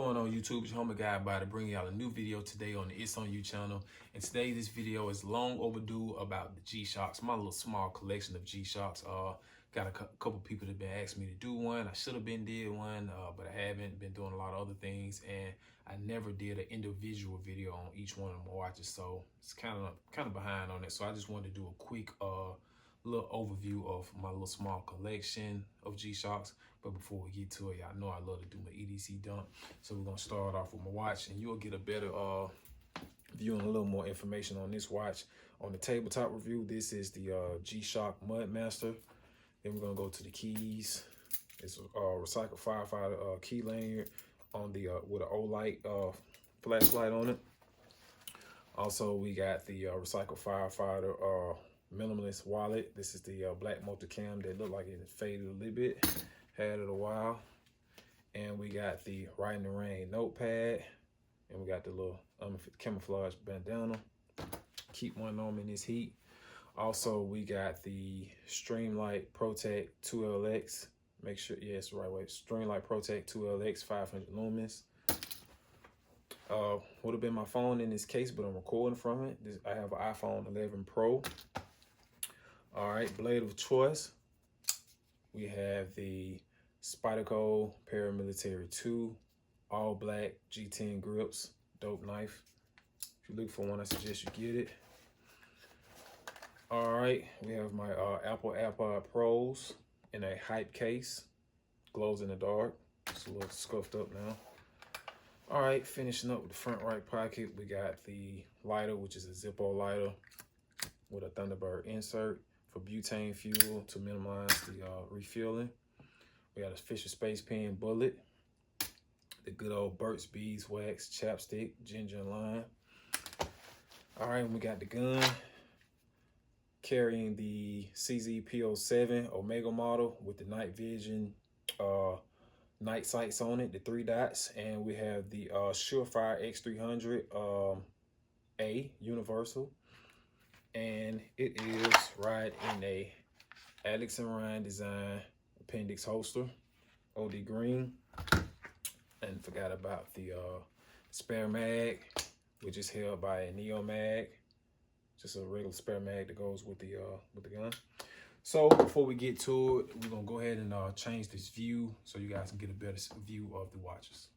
going on, YouTube? It's your homie guy about to bring y'all a new video today on the It's On You channel. And today this video is long overdue about the G-Shocks, my little small collection of G-Shocks. Got a couple people that been asking me to do one. I should have been did one, but I haven't. Been doing a lot of other things, and I never did an individual video on each one of my watches, so it's kind of behind on it. So I just wanted to do a quick little overview of my little small collection of G-Shocks. But before we get to it, y'all know I love to do my EDC dump. So we're gonna start off with my watch, and you'll get a better view and a little more information on this watch on the tabletop review. This is the GShock Master. Then we're gonna go to the keys. It's a recycled firefighter key lanyard on the with an O-light flashlight on it. Also, we got the recycled firefighter minimalist wallet. This is the black multicam that looked like it faded a little bit. Had it a while. And we got the Ride in the Rain notepad. And we got the little camouflage bandana. Keep one on in this heat. Also, we got the Streamlight Protect 2LX. Make sure, yeah, it's the right way. Streamlight Protect 2LX 500 lumens. Would have been my phone in this case, but I'm recording from it. I have an iPhone 11 Pro. All right, blade of choice. We have the Spyderco Paramilitary 2 all black G10 grips, dope knife. If you look for one, I suggest you get it. All right, we have my Apple AirPod Pros in a hype case, glows in the dark. It's a little scuffed up now. All right, finishing up with the front right pocket, we got the lighter, which is a Zippo lighter with a Thunderbird insert for butane fuel to minimize the refueling. We got a Fisher Space Pen bullet, the good old Burt's Beeswax chapstick, ginger and lime. All right, we got the gun, carrying the CZ-P07 Omega model with the night vision night sights on it, the 3 dots, and we have the Surefire X300 A universal, and it is right in a Alex and Ryan design appendix holster, OD green. And forgot about the spare mag, which is held by a Neo mag, just a regular spare mag that goes with the gun. So before we get to it, we're gonna go ahead and change this view so you guys can get a better view of the watches.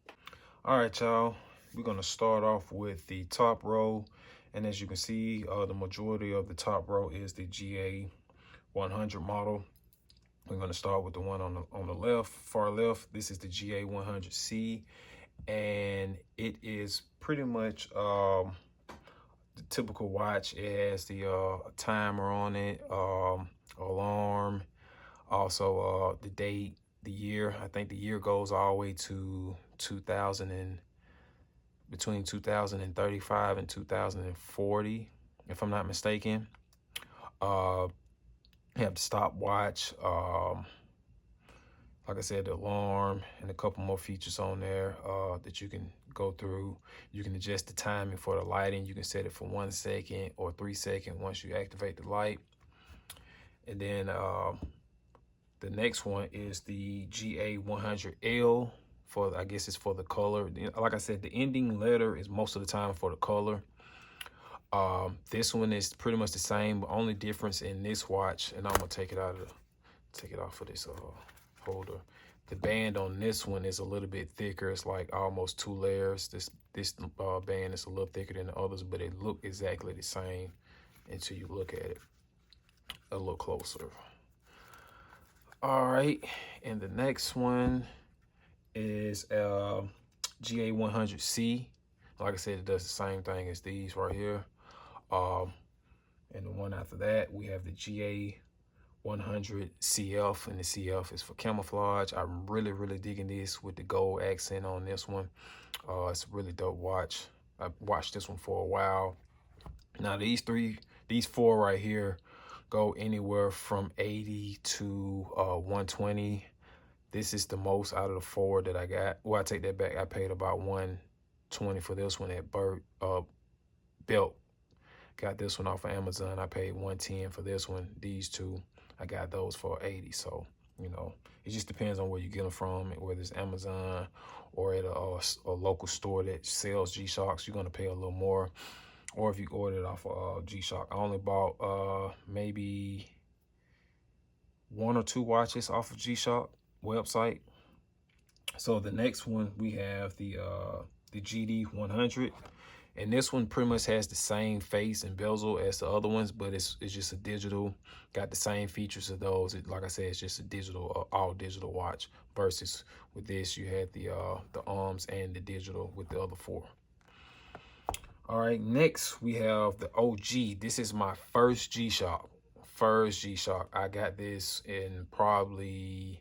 All right, y'all, we're gonna start off with the top row. And as you can see, the majority of the top row is the GA100 model. We're gonna start with the one on the left, far left. This is the GA100C, and it is pretty much the typical watch. It has the timer on it, alarm, also the date, the year. I think the year goes all the way to between 2035 and 2040, if I'm not mistaken. You have the stopwatch, like I said, the alarm, and a couple more features on there that you can go through. You can adjust the timing for the lighting. You can set it for 1 second or 3 seconds once you activate the light. And then the next one is the GA100L for, I guess it's for the color. Like I said, the ending letter is most of the time for the color. This one is pretty much the same, but only difference in this watch, and I'm gonna take it off of this holder. The band on this one is a little bit thicker. It's like almost 2 layers. This band is a little thicker than the others, but it look exactly the same until you look at it a little closer. All right, and the next one is GA100C. Like I said, it does the same thing as these right here. And the one after that, we have the GA100CF, and the CF is for camouflage. I'm really digging this with the gold accent on this one. It's a really dope watch. I watched this one for a while. Now these 4 right here go anywhere from 80 to 120. This is the most out of the 4 that I got. Well, I take that back. I paid about 120 for this one at Belt. Got this one off of Amazon. I paid 110 for this one. These 2, I got those for 80. So You know, it just depends on where you get them from, whether it's Amazon or at a local store that sells G-Shocks. You're gonna pay a little more, or if you order it off of G-Shock. I only bought maybe 1 or 2 watches off of G-Shock website. So the next one we have the GD 100, and this one pretty much has the same face and bezel as the other ones, but it's just a digital, got the same features of those. Like I said, it's just a digital, all digital watch. Versus with this, you had the arms and the digital with the other 4. All right, next we have the OG. This is my first G-Shock. I got this in probably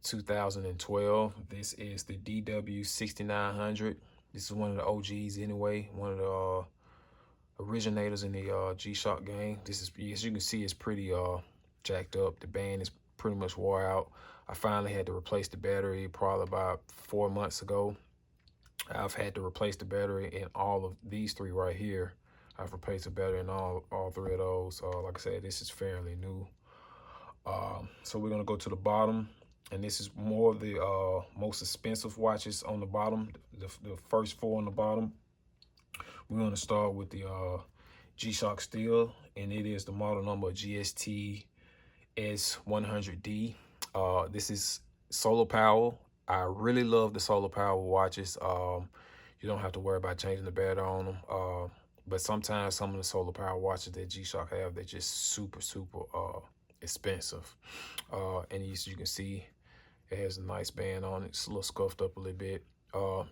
2012. This is the DW 6900. This is one of the OGs anyway, one of the originators in the G-Shock game. This is, as you can see, it's pretty jacked up. The band is pretty much wore out. I finally had to replace the battery probably about 4 months ago. I've had to replace the battery in all of these 3 right here. I've replaced the battery in all 3 of those. Like I said, this is fairly new. So we're gonna go to the bottom, and this is more of the most expensive watches on the bottom. The first 4 on the bottom. We're gonna start with the GShock Steel, and it is the model number GST S100D. This is solar power. I really love the solar power watches. You don't have to worry about changing the battery on them. But sometimes some of the solar power watches that G-Shock have, they're just super expensive. And as you can see, it has a nice band on it. It's a little scuffed up a little bit.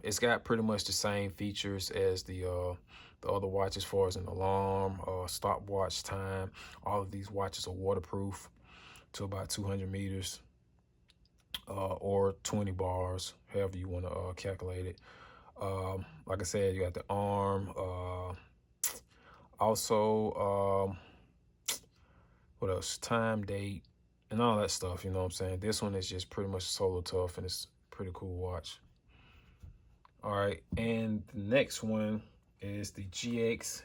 It's got pretty much the same features as the other watches, as far as an alarm, stopwatch time. All of these watches are waterproof to about 200 meters. Or 20 bars, however you want to calculate it. Like I said, you got the arm. Also, what else? Time, date, and all that stuff. You know what I'm saying? This one is just pretty much solar tough, and it's a pretty cool watch. All right, and the next one is the GX56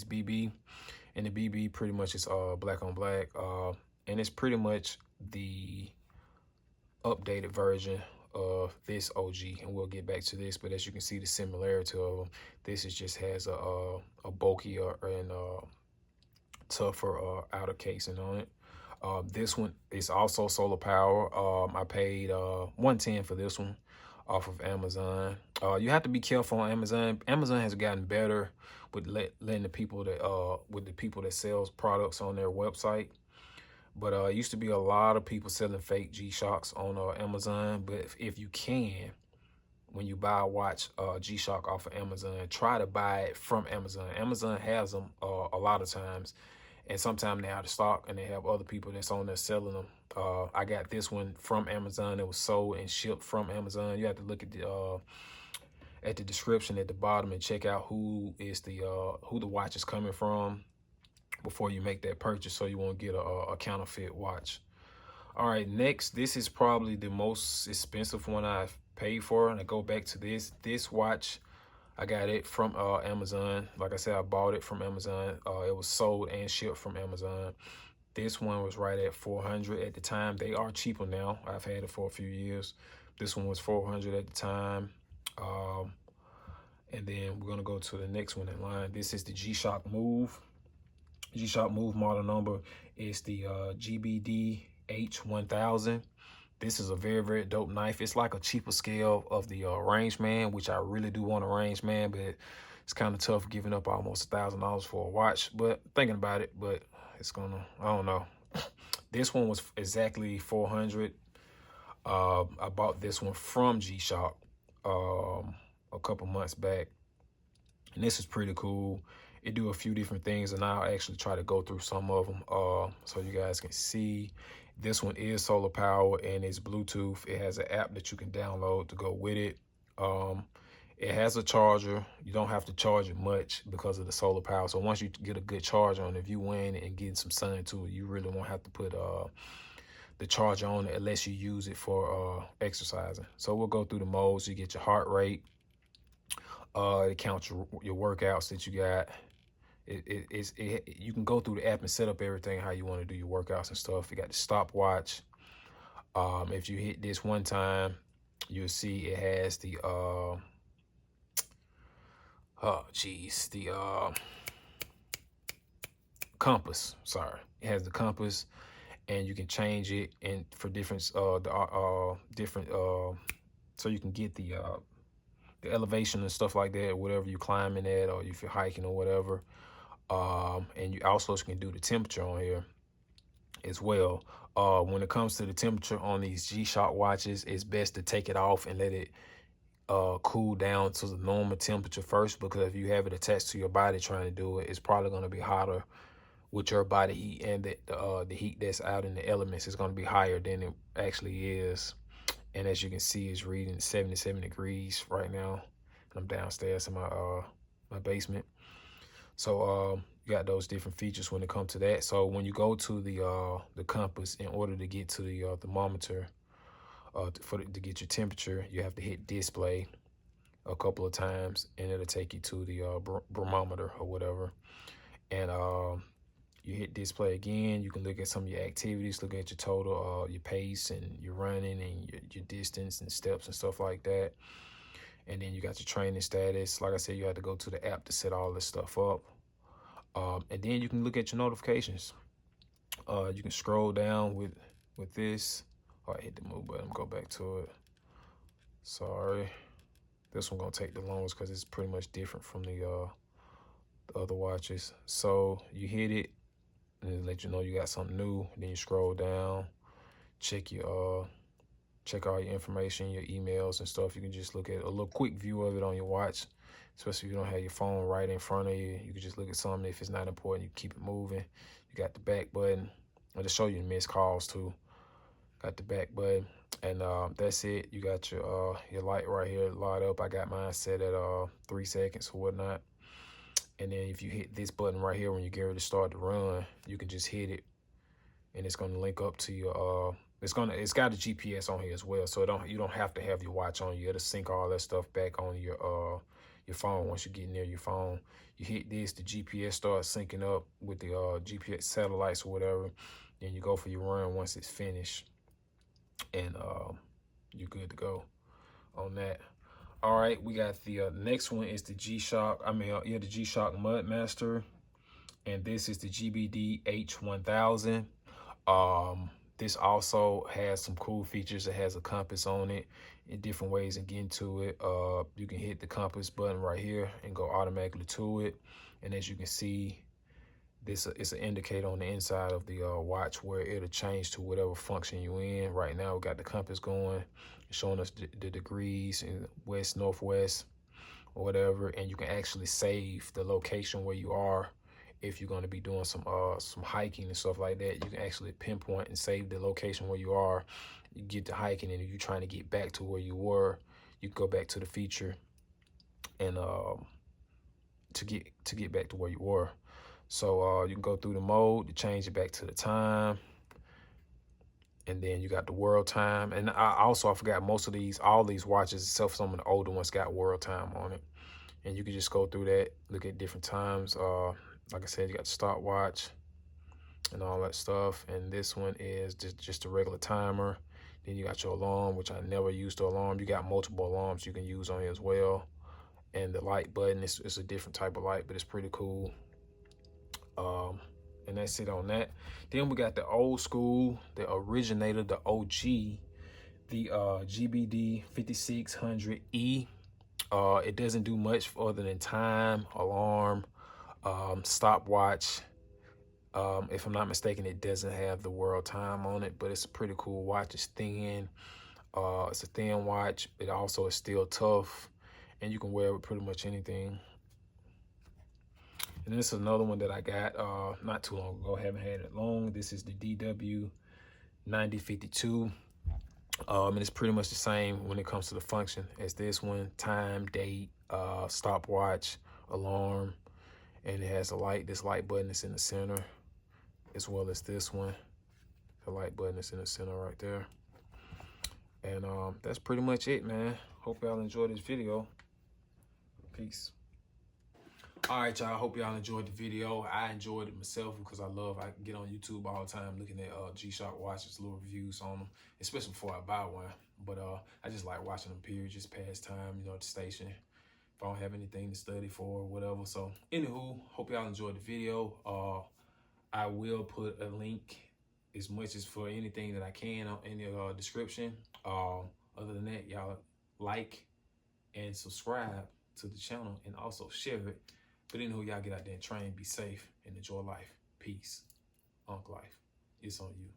BB, and the BB pretty much is black on black, and it's pretty much the updated version of this OG, and we'll get back to this. But as you can see, the similarity of them, this is just has a bulkier and tougher outer casing on it. This one is also solar power. I paid $110 for this one off of Amazon. You have to be careful on Amazon. Amazon has gotten better with letting the people that sells products on their website. But it used to be a lot of people selling fake G-Shocks on Amazon. But if you can, when you buy a watch, G-Shock off of Amazon, try to buy it from Amazon. Amazon has them a lot of times, and sometimes they're out of stock, and they have other people that's on there selling them. I got this one from Amazon. It was sold and shipped from Amazon. You have to look at the description at the bottom and check out who the watch is coming from before you make that purchase, so you won't get a counterfeit watch. All right, next, this is probably the most expensive one I've paid for, and I go back to this watch. I got it from Amazon. Like I said, I bought it from Amazon. It was sold and shipped from Amazon. This one was right at $400 at the time. They are cheaper now. I've had it for a few years. This one was $400 at the time. And then we're gonna go to the next one in line. This is the GShock Move. GShock Move model number is the GBD H1000. This is a very dope knife. It's like a cheaper scale of the Range Man, which I really do want a Range Man, but it's kind of tough giving up almost $1,000 for a watch. But thinking about it, but it's gonna, I don't know. This one was exactly $400. I bought this one from G-Shock a couple months back, and this is pretty cool. It do a few different things, and I'll actually try to go through some of them so you guys can see. This one is solar power and it's Bluetooth. It has an app that you can download to go with it. It has a charger. You don't have to charge it much because of the solar power. So once you get a good charger on it, if you win and getting some sun to it, you really won't have to put the charger on it unless you use it for exercising. So we'll go through the modes. You get your heart rate. It counts your workouts that you got. You can go through the app and set up everything how you want to do your workouts and stuff. You got the stopwatch. If you hit this one time, you'll see it has the compass. Sorry, it has the compass, and you can change it and for different so you can get the elevation and stuff like that, whatever you're climbing at, or if you're hiking or whatever. And you also can do the temperature on here as well. When it comes to the temperature on these GShock watches, it's best to take it off and let it cool down to the normal temperature first, because if you have it attached to your body trying to do it, it's probably going to be hotter with your body heat, and the heat that's out in the elements is going to be higher than it actually is. And as you can see, it's reading 77 degrees right now. I'm downstairs in my basement. So you got those different features when it comes to that. So when you go to the compass, in order to get to the thermometer, to get your temperature, you have to hit display a couple of times, and it'll take you to the barometer or whatever. And you hit display again, you can look at some of your activities, look at your total, your pace and your running and your distance and steps and stuff like that. And then you got your training status. Like I said, you have to go to the app to set all this stuff up. And then you can look at your notifications. You can scroll down with this. Oh, I hit the move button, go back to it. Sorry. This one gonna take the longest because it's pretty much different from the other watches. So you hit it, and it let you know you got something new. Then you scroll down, check your check all your information, your emails and stuff. You can just look at a little quick view of it on your watch, especially if you don't have your phone right in front of you. You can just look at something. If it's not important, you keep it moving. You got the back button. I'll just show you the missed calls too. Got the back button, and that's it. You got your light right here light up. I got mine set at 3 seconds or whatnot. And then if you hit this button right here when you get ready to start the run, you can just hit it, and it's gonna link up to your it's got a GPS on here as well, so you don't have to have your watch on you. It'll sync all that stuff back on your phone once you get near your phone. You hit this, the GPS starts syncing up with the GPS satellites or whatever. Then you go for your run once it's finished, and you're good to go on that. All right, we got the next one is the GShock. The GShock Mudmaster, and this is the GBD H1000. This also has some cool features. It has a compass on it in different ways and get into it. You can hit the compass button right here and go automatically to it. And as you can see, this it's an indicator on the inside of the watch where it'll change to whatever function you're in. Right now, we got the compass going, showing us the degrees in west, northwest, or whatever. And you can actually save the location where you are. If you're going to be doing some hiking and stuff like that, you can actually pinpoint and save the location where you are. You get to hiking, and if you're trying to get back to where you were, you can go back to the feature and to get back to where you were. So you can go through the mode to change it back to the time. And then you got the world time. And I forgot all these watches, except for some of the older ones, got world time on it. And you can just go through that, look at different times. Like I said, you got the stopwatch and all that stuff. And this one is just a regular timer. Then you got your alarm, which I never used the alarm. You got multiple alarms you can use on here as well. And the light button is a different type of light, but it's pretty cool. And that's it on that. Then we got the old school, the originator, the OG, the GBD 5600E. It doesn't do much other than time, alarm, stopwatch. If I'm not mistaken, it doesn't have the world time on it, but it's a pretty cool watch. It's thin. It's a thin watch. It also is still tough, and you can wear it with pretty much anything. And this is another one that I got not too long ago. Haven't had it long. This is the DW 9052. And it's pretty much the same when it comes to the function as this one: time, date, stopwatch, alarm, and it has a light. This light button is in the center, as well as this one. The light button is in the center right there. And that's pretty much it, man. Hope y'all enjoyed this video. Peace. All right, y'all. I hope y'all enjoyed the video. I enjoyed it myself because I can get on YouTube all the time looking at GShock Watches, little reviews on them, especially before I buy one. But I just like watching them, period, just pass time, you know, at the station. If I don't have anything to study for or whatever. So, anywho, hope y'all enjoyed the video. I will put a link as much as for anything that I can in the description. Other than that, y'all like and subscribe to the channel and also share it. But anywho, y'all get out there and train, be safe, and enjoy life. Peace. Life. It's on you.